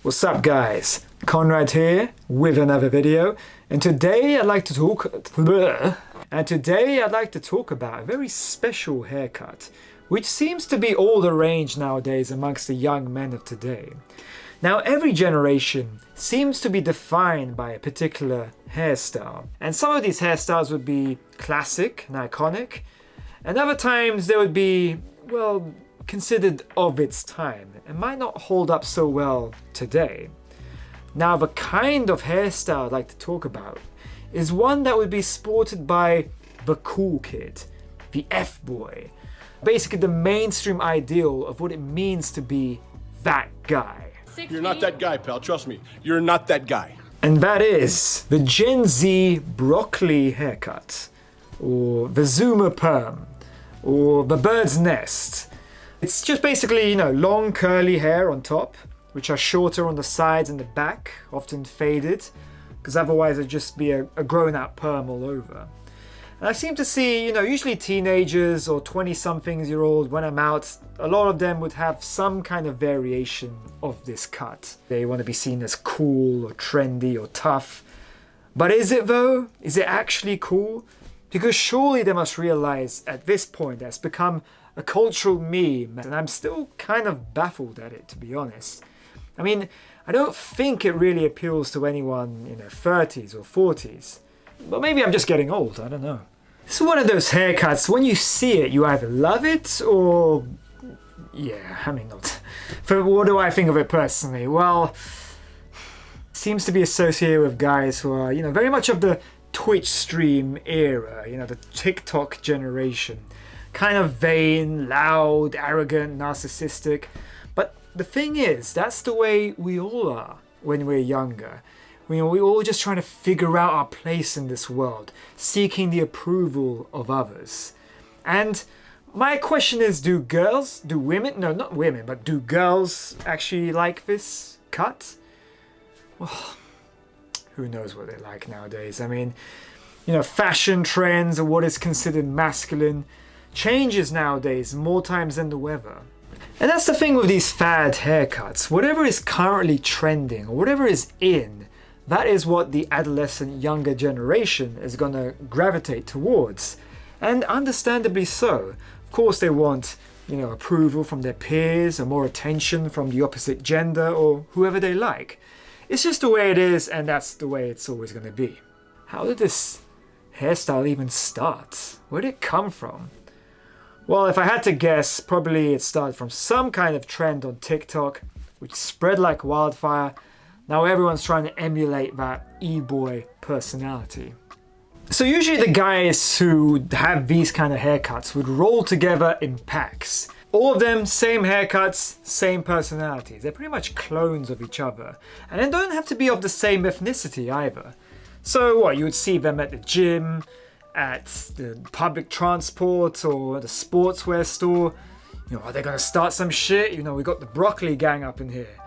What's up guys, Conrad here with another video, and today I'd like to talk about a very special haircut which seems to be all the rage nowadays amongst the young men of today. Now every generation seems to be defined by a particular hairstyle, and some of these hairstyles would be classic and iconic, and other times they would be, well, considered of its time and might not hold up so well today. Now the kind of hairstyle I'd like to talk about is one that would be sported by the cool kid, the F-boy, basically the mainstream ideal of what it means to be that guy. You're not that guy, pal, trust me, you're not that guy. And that is the Gen Z broccoli haircut, or the Zoomer perm, or the bird's nest. It's just basically, long curly hair on top, which are shorter on the sides and the back, often faded, because otherwise it'd just be a grown-out perm all over. And I seem to see, usually teenagers or 20-somethings-year-olds, when I'm out, a lot of them would have some kind of variation of this cut. They want to be seen as cool or trendy or tough. But is it though? Is it actually cool? Because surely they must realize at this point that it's become a cultural meme, and I'm still kind of baffled at it, to be honest. I mean, I don't think it really appeals to anyone in their 30s or 40s. But maybe I'm just getting old, I don't know. It's one of those haircuts, when you see it, you either love it or... yeah, I mean, not... But what do I think of it personally? Well, it seems to be associated with guys who are, very much of the Twitch stream era, the TikTok generation. Kind of vain, loud, arrogant, narcissistic. But the thing is, that's the way we all are when we're younger. We're all just trying to figure out our place in this world, seeking the approval of others. And my question is, do girls actually like this cut? Well, who knows what they like nowadays. I mean, fashion trends or what is considered masculine changes nowadays more times than the weather. And that's the thing with these fad haircuts. Whatever is currently trending or whatever is in, that is what the adolescent younger generation is going to gravitate towards. And understandably so. Of course they want, approval from their peers or more attention from the opposite gender or whoever they like. It's just the way it is, and that's the way it's always going to be. How did this hairstyle even start? Where did it come from? Well, if I had to guess, probably it started from some kind of trend on TikTok, which spread like wildfire. Now everyone's trying to emulate that e-boy personality. So usually the guys who have these kind of haircuts would roll together in packs. All of them, same haircuts, same personalities. They're pretty much clones of each other. And they don't have to be of the same ethnicity either. So you would see them at the gym, at the public transport or the sportswear store. Are they gonna start some shit? We got the broccoli gang up in here.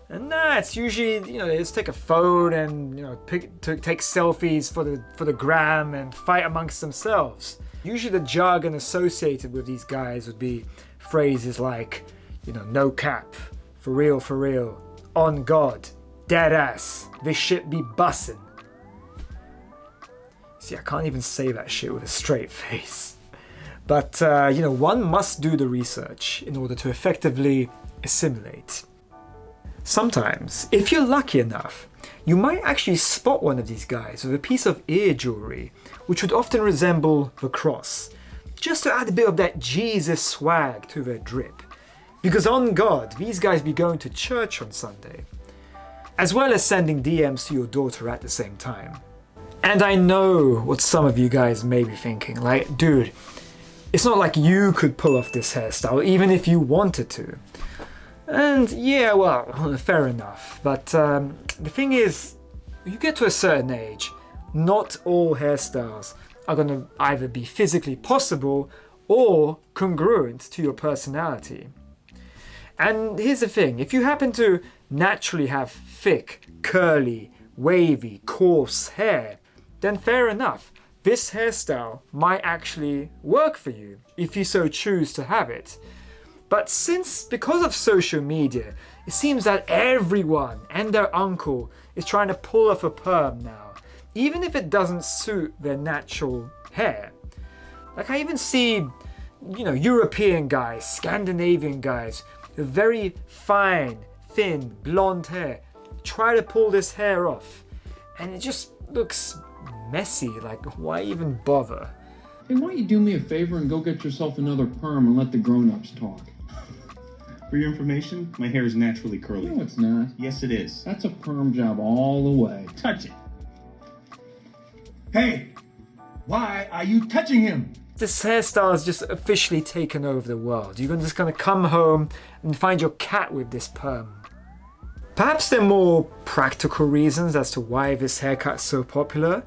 And it's usually, they just take a phone and, take selfies for the gram and fight amongst themselves. Usually the jargon associated with these guys would be phrases like, no cap, for real, on God, dead ass, this shit be bussin'. See, I can't even say that shit with a straight face. But, one must do the research in order to effectively assimilate. Sometimes, if you're lucky enough, you might actually spot one of these guys with a piece of ear jewelry, which would often resemble the cross, just to add a bit of that Jesus swag to their drip. Because on God, these guys be going to church on Sunday, as well as sending DMs to your daughter at the same time. And I know what some of you guys may be thinking, like, dude, it's not like you could pull off this hairstyle, even if you wanted to. And yeah, well, fair enough. But the thing is, you get to a certain age, not all hairstyles are going to either be physically possible or congruent to your personality. And here's the thing, if you happen to naturally have thick, curly, wavy, coarse hair, then fair enough. This hairstyle might actually work for you if you so choose to have it. But because of social media, It seems that everyone and their uncle is trying to pull off a perm now, even if it doesn't suit their natural hair. Like I even see, European guys, Scandinavian guys, with very fine, thin, blonde hair, try to pull this hair off. And it just looks messy, like why even bother? Hey, why don't you do me a favor and go get yourself another perm and let the grown-ups talk? For your information, my hair is naturally curly. No, it's not. Yes, it is. That's a perm job all the way. Touch it. Hey, why are you touching him? This hairstyle has just officially taken over the world. You're just gonna come home and find your cat with this perm. Perhaps there are more practical reasons as to why this haircut's so popular.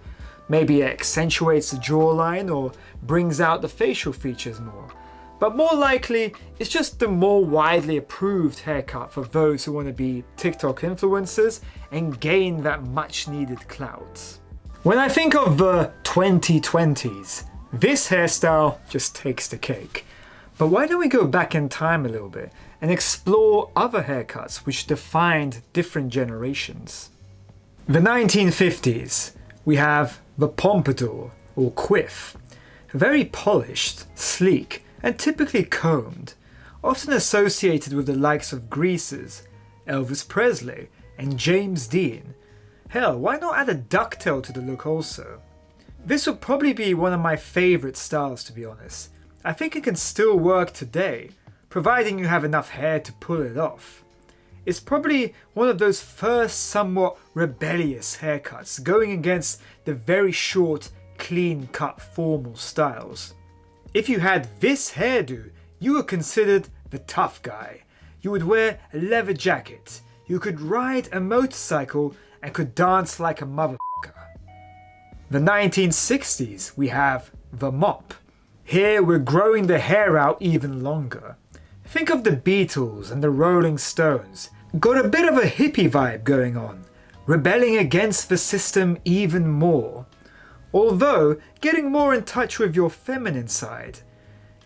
Maybe it accentuates the jawline or brings out the facial features more. But more likely, it's just the more widely approved haircut for those who want to be TikTok influencers and gain that much needed clout. When I think of the 2020s, this hairstyle just takes the cake. But why don't we go back in time a little bit and explore other haircuts which defined different generations? The 1950s, we have the pompadour or quiff. Very polished, sleek, and typically combed, often associated with the likes of Greases, Elvis Presley, and James Dean. Hell, why not add a ducktail to the look also? This would probably be one of my favourite styles, to be honest. I think it can still work today, providing you have enough hair to pull it off. It's probably one of those first somewhat rebellious haircuts, going against the very short, clean-cut formal styles. If you had this hairdo, you were considered the tough guy. You would wear a leather jacket, you could ride a motorcycle, and could dance like a motherfucker. The 1960s, we have the mop. Here we're growing the hair out even longer. Think of the Beatles and the Rolling Stones. Got a bit of a hippie vibe going on, rebelling against the system even more. Although getting more in touch with your feminine side,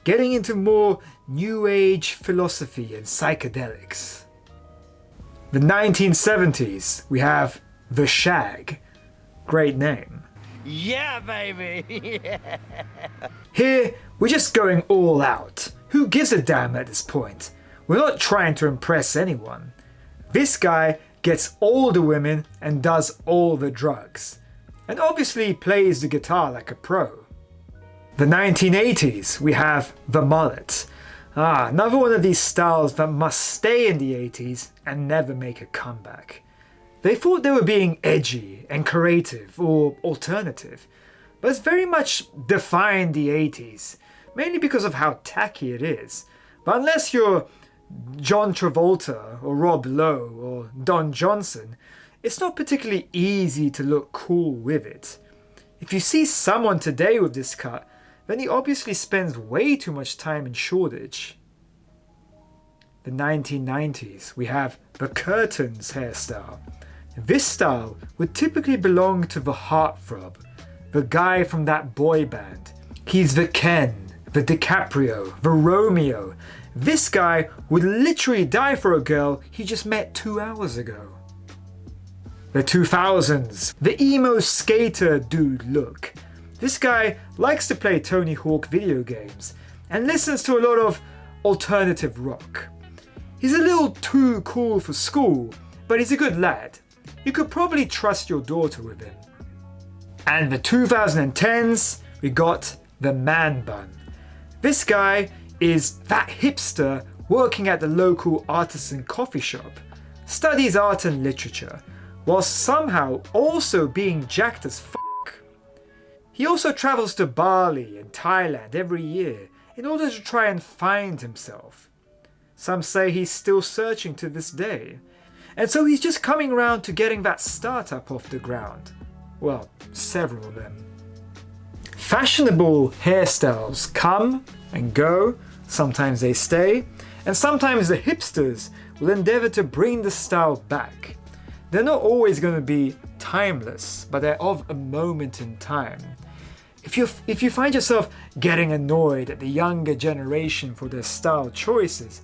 getting into more new age philosophy and psychedelics. The 1970s, we have the shag. Great name. Yeah, baby! Here, we're just going all out. Who gives a damn at this point? We're not trying to impress anyone. This guy gets all the women and does all the drugs. And obviously plays the guitar like a pro. The 1980s, we have the mullet. Another one of these styles that must stay in the 80s and never make a comeback. They thought they were being edgy and creative or alternative, but it's very much defined the 80s, mainly because of how tacky it is. But unless you're John Travolta or Rob Lowe or Don Johnson, it's not particularly easy to look cool with it. If you see someone today with this cut, then he obviously spends way too much time in Shoreditch. The 1990s, we have the curtains hairstyle. This style would typically belong to the heartthrob, the guy from that boy band. He's the Ken, the DiCaprio, the Romeo. This guy would literally die for a girl he just met 2 hours ago. The 2000s, the emo skater dude look. This guy likes to play Tony Hawk video games and listens to a lot of alternative rock. He's a little too cool for school, but he's a good lad. You could probably trust your daughter with him. And the 2010s, we got the man bun. This guy is that hipster working at the local artisan coffee shop, studies art and literature, while somehow also being jacked as fuck. He also travels to Bali and Thailand every year in order to try and find himself. Some say he's still searching to this day. And so he's just coming around to getting that startup off the ground. Well, several of them. Fashionable hairstyles come and go, sometimes they stay, and sometimes the hipsters will endeavor to bring the style back. They're not always going to be timeless, but they're of a moment in time. If you find yourself getting annoyed at the younger generation for their style choices,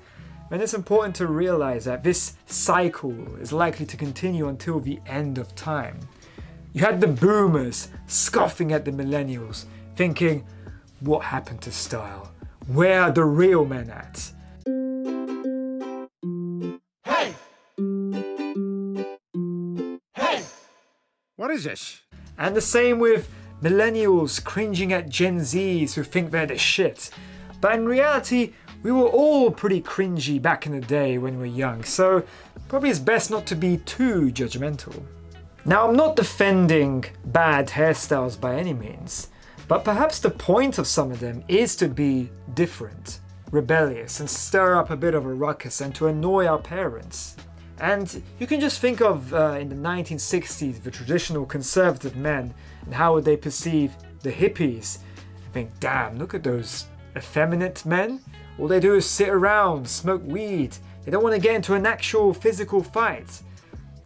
And it's important to realize that this cycle is likely to continue until the end of time. You had the boomers scoffing at the millennials, thinking, what happened to style? Where are the real men at? Hey! Hey! What is this? And the same with millennials cringing at Gen Zs who think they're the shit. But in reality, we were all pretty cringy back in the day when we were young, so probably it's best not to be too judgmental. Now, I'm not defending bad hairstyles by any means, but perhaps the point of some of them is to be different, rebellious, and stir up a bit of a ruckus and to annoy our parents. And you can just think of in the 1960s, the traditional conservative men and how would they perceive the hippies and think, damn, look at those effeminate men. All they do is sit around, smoke weed. They don't want to get into an actual physical fight.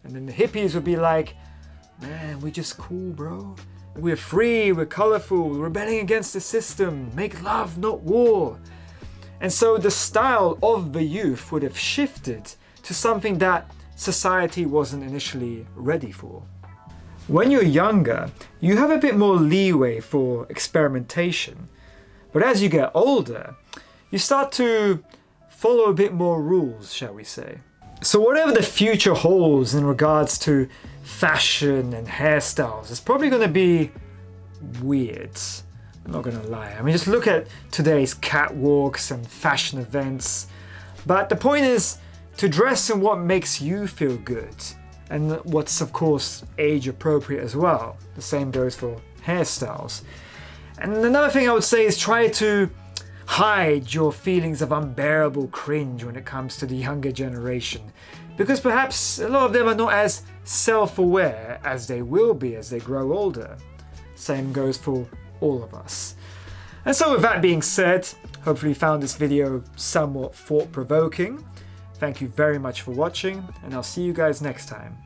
And then the hippies would be like, man, we're just cool, bro. We're free, we're colorful, we're rebelling against the system. Make love, not war. And so the style of the youth would have shifted to something that society wasn't initially ready for. When you're younger, you have a bit more leeway for experimentation. But as you get older, you start to follow a bit more rules, shall we say. So whatever the future holds in regards to fashion and hairstyles, it's probably going to be weird. I'm not going to lie. I mean, just look at today's catwalks and fashion events. But the point is to dress in what makes you feel good and what's, of course, age appropriate as well. The same goes for hairstyles. And another thing I would say is try to hide your feelings of unbearable cringe when it comes to the younger generation, because perhaps a lot of them are not as self-aware as they will be as they grow older. Same goes for all of us. And so with that being said, hopefully you found this video somewhat thought-provoking. Thank you very much for watching, and I'll see you guys next time.